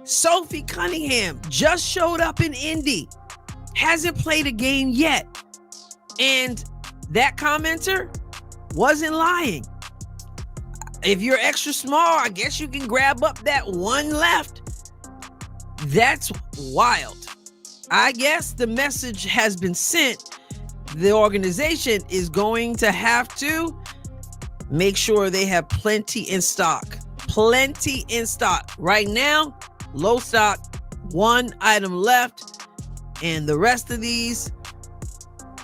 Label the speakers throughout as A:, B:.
A: Sophie Cunningham just showed up in Indy, hasn't played a game yet. And that commenter wasn't lying. If you're extra small, I guess you can grab up that one left. That's wild. I guess the message has been sent. The organization is going to have to make sure they have plenty in stock. Plenty in stock. Right now, low stock, one item left, and the rest of these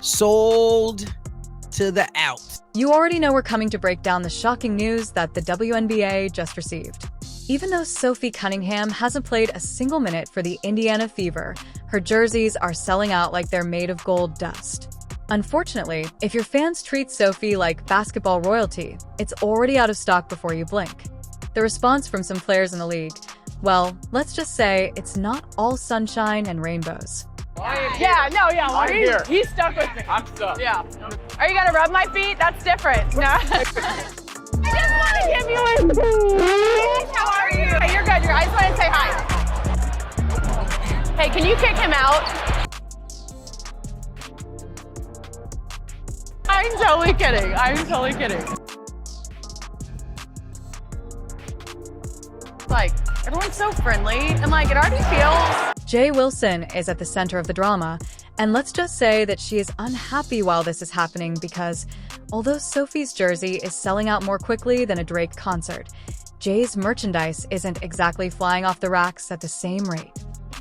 A: sold to the out.
B: You already know we're coming to break down the shocking news that the WNBA just received. Even though Sophie Cunningham hasn't played a single minute for the Indiana Fever, her jerseys are selling out like they're made of gold dust. Unfortunately, if your fans treat Sophie like basketball royalty, it's already out of stock before you blink. The response from some players in the league, well, let's just say it's not all sunshine and rainbows.
C: He's stuck with me.
D: I'm stuck.
C: Yeah. Are you gonna rub my feet? That's different. No. I just want to give you a How are you? Hey, you're good. I just want to say hi. Hey, can you kick him out? I'm totally kidding. Like, everyone's so friendly, and like, it already feels...
B: Jay Wilson is at the center of the drama, and let's just say that she is unhappy while this is happening because although Sophie's jersey is selling out more quickly than a Drake concert, Jay's merchandise isn't exactly flying off the racks at the same rate.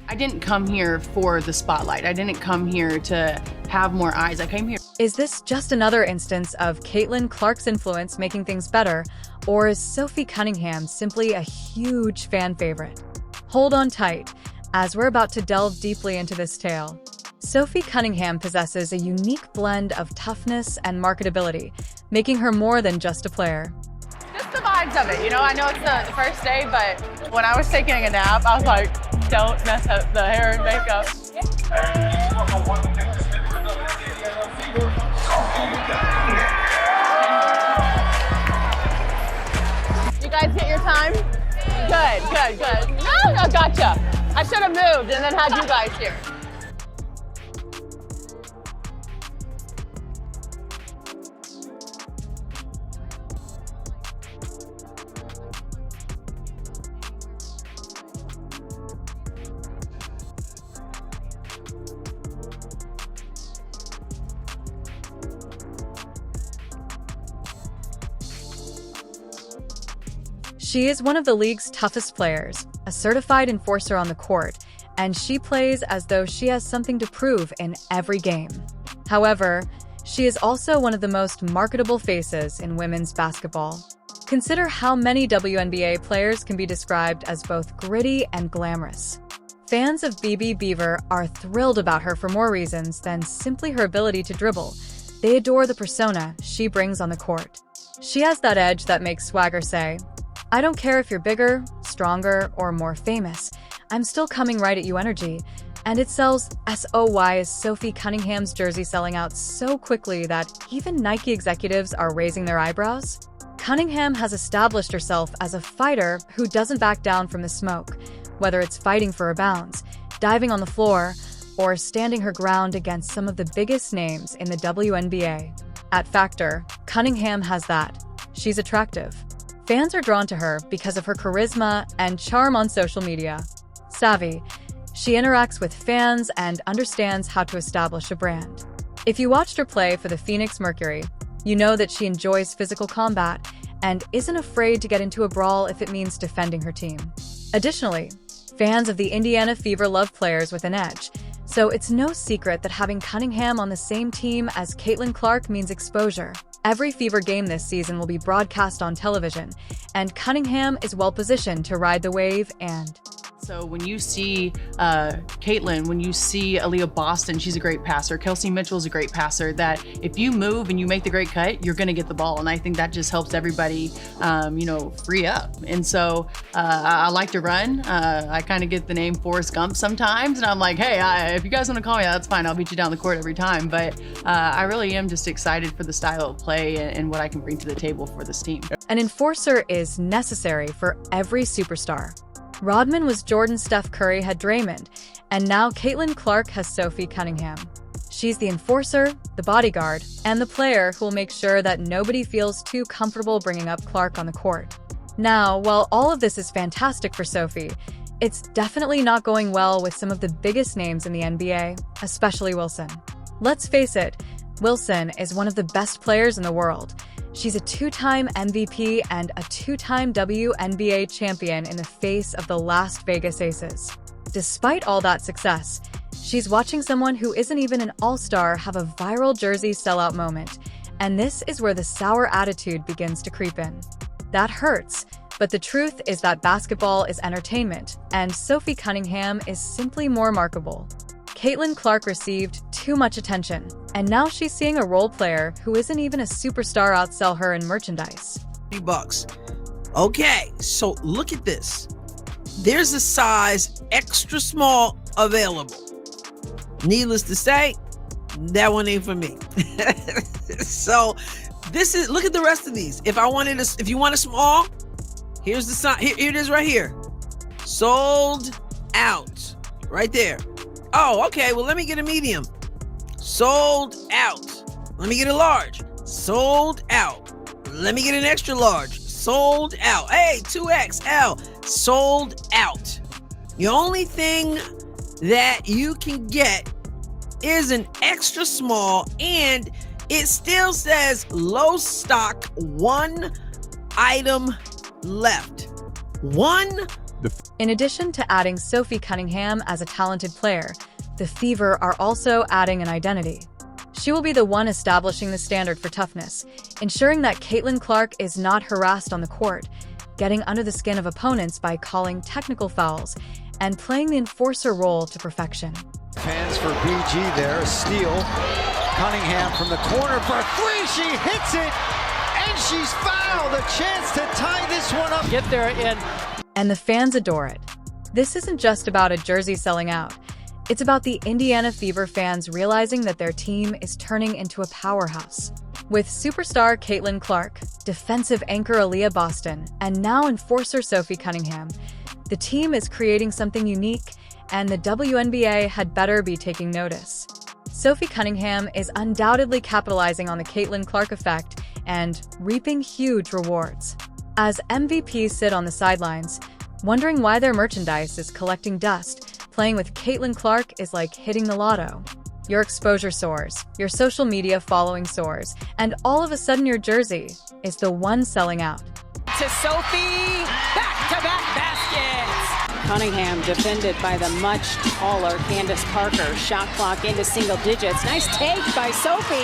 C: I didn't come here for the spotlight. I didn't come here to have more eyes. I came here...
B: Is this just another instance of Caitlin Clark's influence making things better, or is Sophie Cunningham simply a huge fan favorite? Hold on tight, as we're about to delve deeply into this tale. Sophie Cunningham possesses a unique blend of toughness and marketability, making her more than just a player.
C: Just the vibes of it, you know? I know it's the first day, but when I was taking a nap, I was like, don't mess up the hair and makeup. You guys get your time? Good. No, gotcha. I should have moved and then had you guys here.
B: She is one of the league's toughest players, a certified enforcer on the court, and she plays as though she has something to prove in every game. However, she is also one of the most marketable faces in women's basketball. Consider how many WNBA players can be described as both gritty and glamorous. Fans of BB Beaver are thrilled about her for more reasons than simply her ability to dribble. They adore the persona she brings on the court. She has that edge that makes swagger say, I don't care if you're bigger, stronger, or more famous, I'm still coming right at you energy. And it sells SOY as Sophie Cunningham's jersey selling out so quickly that even Nike executives are raising their eyebrows. Cunningham has established herself as a fighter who doesn't back down from the smoke, whether it's fighting for her bounds, diving on the floor, or standing her ground against some of the biggest names in the WNBA. At Factor, Cunningham has that. She's attractive. Fans are drawn to her because of her charisma and charm on social media. Savvy, she interacts with fans and understands how to establish a brand. If you watched her play for the Phoenix Mercury, you know that she enjoys physical combat and isn't afraid to get into a brawl if it means defending her team. Additionally, fans of the Indiana Fever love players with an edge, so it's no secret that having Cunningham on the same team as Caitlin Clark means exposure. Every Fever game this season will be broadcast on television, and Cunningham is well-positioned to ride the wave and...
C: So when you see Caitlin, when you see Aaliyah Boston, she's a great passer. Kelsey Mitchell's a great passer, that if you move and you make the great cut, you're going to get the ball. And I think that just helps everybody, free up. And so I like to run. I kind of get the name Forrest Gump sometimes. And I'm like, hey, if you guys want to call me, that's fine. I'll beat you down the court every time. But I really am just excited for the style of play and what I can bring to the table for this team.
B: An enforcer is necessary for every superstar. Rodman was Jordan, Steph Curry had Draymond, and now Caitlin Clark has Sophie Cunningham. She's the enforcer, the bodyguard, and the player who will make sure that nobody feels too comfortable bringing up Clark on the court. Now, while all of this is fantastic for Sophie, it's definitely not going well with some of the biggest names in the NBA, especially Wilson. Let's face it, Wilson is one of the best players in the world. She's a two-time MVP and a two-time WNBA champion in the face of the Las Vegas Aces. Despite all that success, she's watching someone who isn't even an all-star have a viral jersey sellout moment, and this is where the sour attitude begins to creep in. That hurts, but the truth is that basketball is entertainment, and Sophie Cunningham is simply more marketable. Caitlin Clark received too much attention, and now she's seeing a role player who isn't even a superstar outsell her in merchandise.
A: $50. Okay, so look at this. There's a size extra small available. Needless to say, that one ain't for me. So this is, look at the rest of these. If you want a small, here's the sign. Here it is right here. Sold out. Right there. Oh, okay. Well, let me get a medium. Sold out. Let me get a large. Sold out. Let me get an extra large. Sold out. Hey, 2XL. Sold out. The only thing that you can get is an extra small, and it still says low stock, one item left. One.
B: In addition to adding Sophie Cunningham as a talented player, the Fever are also adding an identity. She will be the one establishing the standard for toughness, ensuring that Caitlin Clark is not harassed on the court, getting under the skin of opponents by calling technical fouls, and playing the enforcer role to perfection.
D: Fans for BG there, a steal. Cunningham from the corner for a three, she hits it, and she's fouled. A chance to tie this one up.
E: Get there,
B: and the fans adore it. This isn't just about a jersey selling out. It's about the Indiana Fever fans realizing that their team is turning into a powerhouse. With superstar Caitlin Clark, defensive anchor Aaliyah Boston, and now enforcer Sophie Cunningham, the team is creating something unique, and the WNBA had better be taking notice. Sophie Cunningham is undoubtedly capitalizing on the Caitlin Clark effect and reaping huge rewards. As MVPs sit on the sidelines, wondering why their merchandise is collecting dust, playing with Caitlin Clark is like hitting the lotto. Your exposure soars, your social media following soars, and all of a sudden your jersey is the one selling out.
E: to Sophie, back-to-back baskets.
F: Cunningham defended by the much taller Candace Parker. Shot clock into single digits. Nice take by Sophie,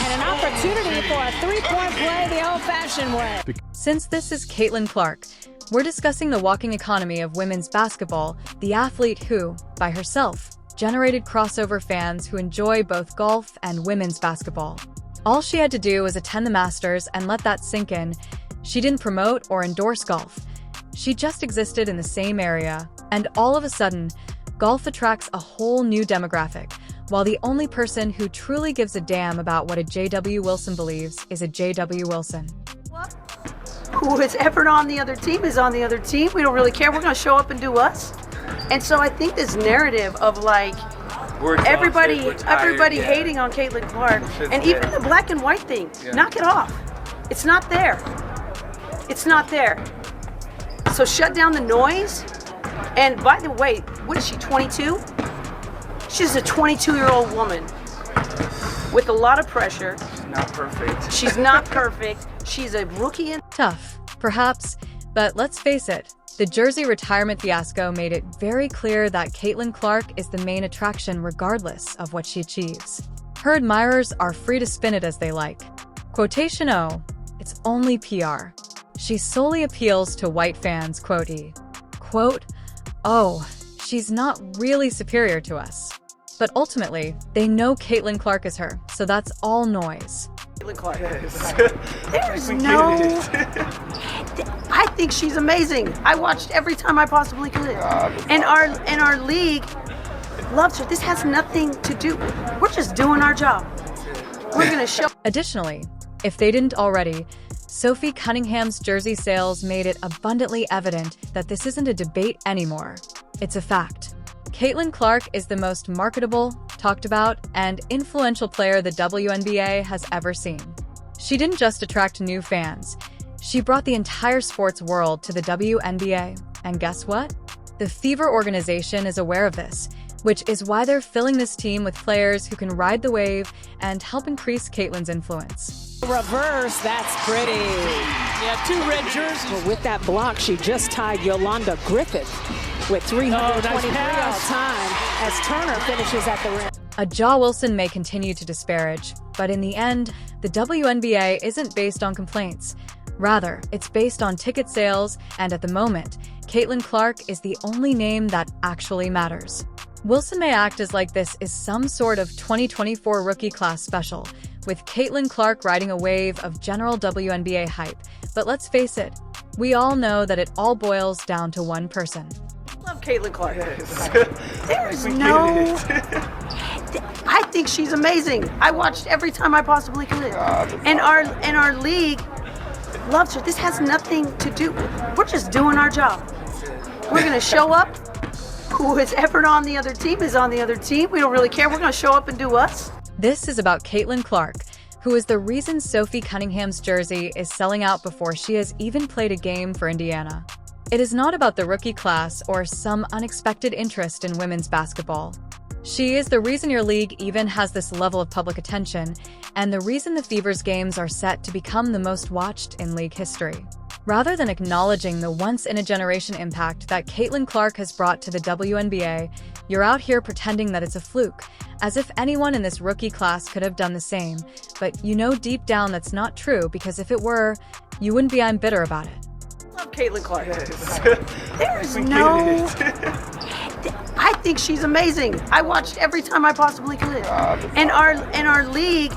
F: and an opportunity for a three-point play the old-fashioned way.
B: Since this is Caitlin Clark, we're discussing the walking economy of women's basketball, the athlete who, by herself, generated crossover fans who enjoy both golf and women's basketball. All she had to do was attend the Masters and let that sink in. She didn't promote or endorse golf. She just existed in the same area, and all of a sudden, golf attracts a whole new demographic, while the only person who truly gives a damn about what a J.W. Wilson believes is a J.W. Wilson.
G: Who is ever on the other team is on the other team. We don't really care. We're going to show up and do us. And so I think this narrative of like everybody hating on Caitlin Clark, and even the black and white thing, knock it off. It's not there. It's not there. So shut down the noise. And by the way, what is she, 22? She's a 22-year-old woman with a lot of pressure.
H: She's not perfect.
G: She's not perfect. She's a rookie.
B: Tough, perhaps, but let's face it, the jersey retirement fiasco made it very clear that Caitlin Clark is the main attraction regardless of what she achieves. Her admirers are free to spin it as they like. Quotation O, it's only PR. She solely appeals to white fans, quote E. Quote, oh, she's not really superior to us. But ultimately, they know Caitlin Clark is her, so that's all noise.
G: Caitlin Clark. There's no... I think she's amazing. I watched every time I possibly could. And our league loves her. This has nothing to do... We're just doing our job. We're going to show...
B: Additionally, if they didn't already, Sophie Cunningham's jersey sales made it abundantly evident that this isn't a debate anymore. It's a fact. Caitlin Clark is the most marketable, talked about, and influential player the WNBA has ever seen. She didn't just attract new fans. She brought the entire sports world to the WNBA. And guess what? The Fever organization is aware of this, which is why they're filling this team with players who can ride the wave and help increase Caitlin's influence.
F: Reverse, that's pretty.
E: Yeah, 2 red jerseys.
F: Well, with that block, she just tied Yolanda Griffith with 323 all time as Turner finishes at the rim.
B: A Ja Wilson may continue to disparage, but in the end, the WNBA isn't based on complaints. Rather, it's based on ticket sales, and at the moment, Caitlin Clark is the only name that actually matters. Wilson may act as like this is some sort of 2024 rookie class special, with Caitlin Clark riding a wave of general WNBA hype. But let's face it, we all know that it all boils down to one person.
G: I love Caitlin Clark. There's no... I think she's amazing. I watched every time I possibly could. And our league loves her. This has nothing to do with... We're just doing our job. We're going to show up. Who is ever on the other team is on the other team. We don't really care. We're going to show up and do us.
B: This is about Caitlin Clark, who is the reason Sophie Cunningham's jersey is selling out before she has even played a game for Indiana. It is not about the rookie class or some unexpected interest in women's basketball. She is the reason your league even has this level of public attention, and the reason the Fever's games are set to become the most watched in league history. Rather than acknowledging the once-in-a-generation impact that Caitlin Clark has brought to the WNBA, you're out here pretending that it's a fluke, as if anyone in this rookie class could have done the same. But you know deep down that's not true, because if it were, you wouldn't be I'm bitter about it.
G: I love Caitlin Clark. There's no... I think she's amazing. I watched every time I possibly could. And our league...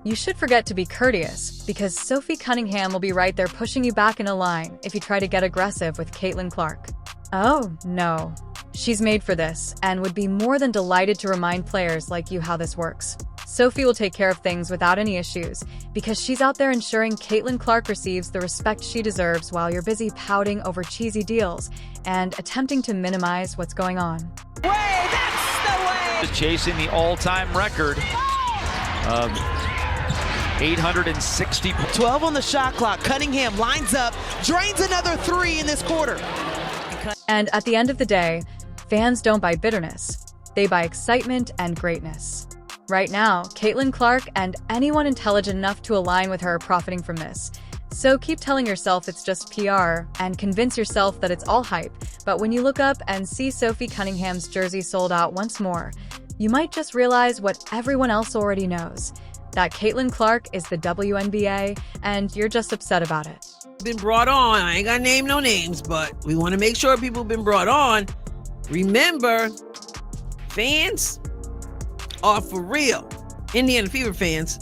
B: You should forget to be courteous, because Sophie Cunningham will be right there pushing you back in a line if you try to get aggressive with Caitlin Clark. Oh, no. She's made for this, and would be more than delighted to remind players like you how this works. Sophie will take care of things without any issues, because she's out there ensuring Caitlin Clark receives the respect she deserves while you're busy pouting over cheesy deals and attempting to minimize what's going on.
E: Way, that's the way!
H: Chasing the all-time record of 860.
I: 12 on the shot clock. Cunningham lines up, drains another 3 in this quarter.
B: And at the end of the day, fans don't buy bitterness. They buy excitement and greatness. Right now, Caitlin Clark and anyone intelligent enough to align with her are profiting from this. So keep telling yourself it's just PR and convince yourself that it's all hype. But when you look up and see Sophie Cunningham's jersey sold out once more, you might just realize what everyone else already knows. That Caitlin Clark is the WNBA, and you're just upset about it.
A: Been brought on. I ain't gonna name no names, but we want to make sure people have been brought on. Remember, fans are for real. Indiana Fever fans.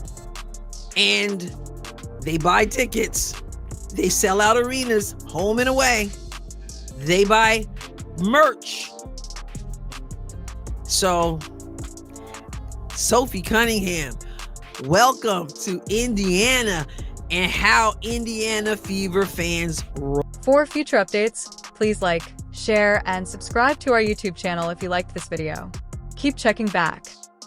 A: And they buy tickets. They sell out arenas, home and away. They buy merch. So, Sophie Cunningham, welcome to Indiana and how Indiana Fever fans roll.
B: For future updates, please like, share, and subscribe to our YouTube channel if you liked this video. Keep checking back.